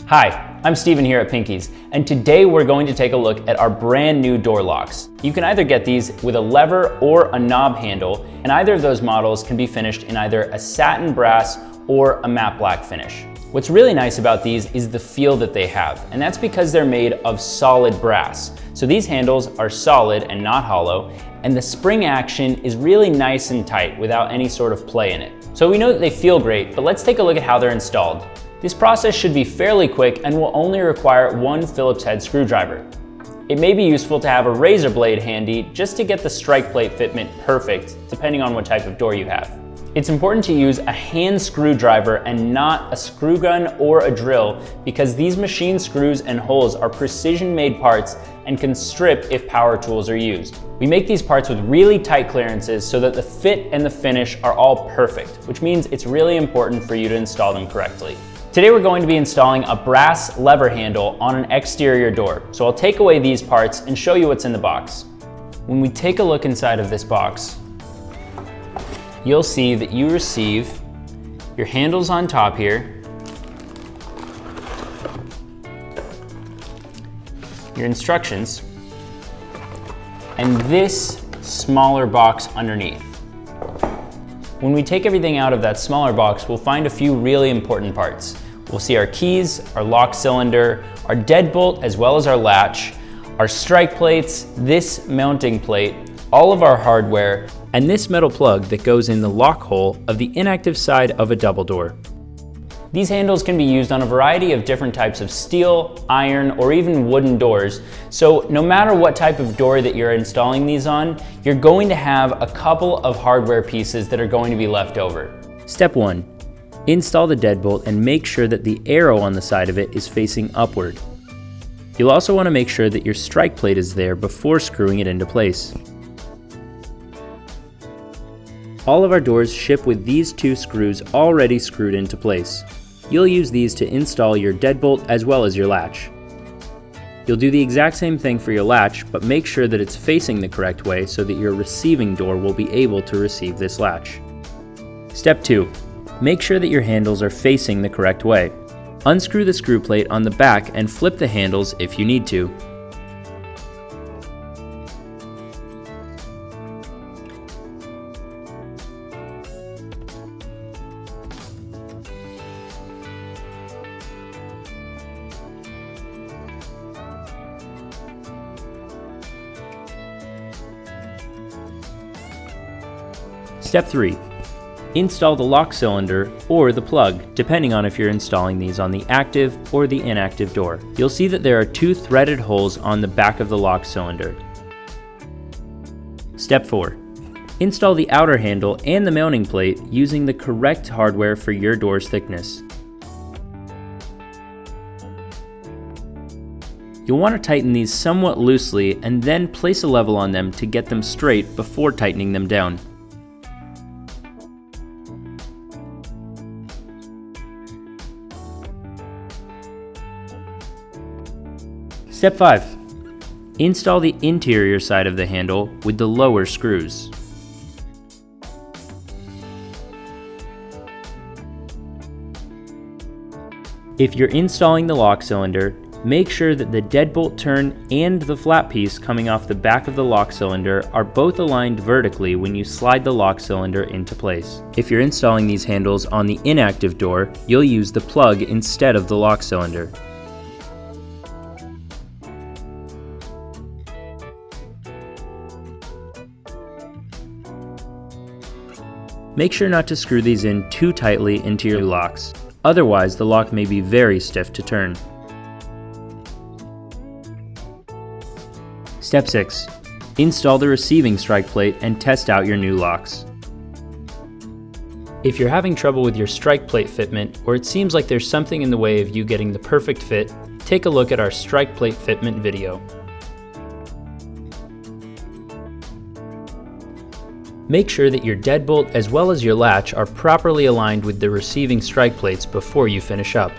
Hi, I'm Steven here at PINKYS, and today we're going to take a look at our brand new door locks. You can either get these with a lever or a knob handle, and either of those models can be finished in either a satin brass or a matte black finish. What's really nice about these is the feel that they have, and that's because they're made of solid brass. So these handles are solid and not hollow, and the spring action is really nice and tight without any sort of play in it. So we know that they feel great, but let's take a look at how they're installed. This process should be fairly quick and will only require one Phillips head screwdriver. It may be useful to have a razor blade handy just to get the strike plate fitment perfect, depending on what type of door you have. It's important to use a hand screwdriver and not a screw gun or a drill, because these machine screws and holes are precision-made parts and can strip if power tools are used. We make these parts with really tight clearances so that the fit and the finish are all perfect, which means it's really important for you to install them correctly. Today we're going to be installing a brass lever handle on an exterior door. So I'll take away these parts and show you what's in the box. When we take a look inside of this box, you'll see that you receive your handles on top here, your instructions, and this smaller box underneath. When we take everything out of that smaller box, we'll find a few really important parts. We'll see our keys, our lock cylinder, our deadbolt, as well as our latch, our strike plates, this mounting plate, all of our hardware, and this metal plug that goes in the lock hole of the inactive side of a double door. These handles can be used on a variety of different types of steel, iron, or even wooden doors. So no matter what type of door that you're installing these on, you're going to have a couple of hardware pieces that are going to be left over. Step 1. Install the deadbolt and make sure that the arrow on the side of it is facing upward. You'll also want to make sure that your strike plate is there before screwing it into place. All of our doors ship with these two screws already screwed into place. You'll use these to install your deadbolt as well as your latch. You'll do the exact same thing for your latch, but make sure that it's facing the correct way so that your receiving door will be able to receive this latch. Step 2. Make sure that your handles are facing the correct way. Unscrew the screw plate on the back and flip the handles if you need to. Step 3. Install the lock cylinder or the plug, depending on if you're installing these on the active or the inactive door. You'll see that there are two threaded holes on the back of the lock cylinder. Step 4. Install the outer handle and the mounting plate using the correct hardware for your door's thickness. You'll want to tighten these somewhat loosely and then place a level on them to get them straight before tightening them down. Step 5. Install the interior side of the handle with the lower screws. If you're installing the lock cylinder, make sure that the deadbolt turn and the flat piece coming off the back of the lock cylinder are both aligned vertically when you slide the lock cylinder into place. If you're installing these handles on the inactive door, you'll use the plug instead of the lock cylinder. Make sure not to screw these in too tightly into your locks. Otherwise, the lock may be very stiff to turn. Step 6. Install the receiving strike plate and test out your new locks. If you're having trouble with your strike plate fitment, or it seems like there's something in the way of you getting the perfect fit, take a look at our strike plate fitment video. Make sure that your deadbolt as well as your latch are properly aligned with the receiving strike plates before you finish up.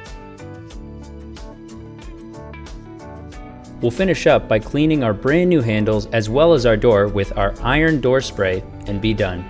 We'll finish up by cleaning our brand new handles as well as our door with our iron door spray and be done.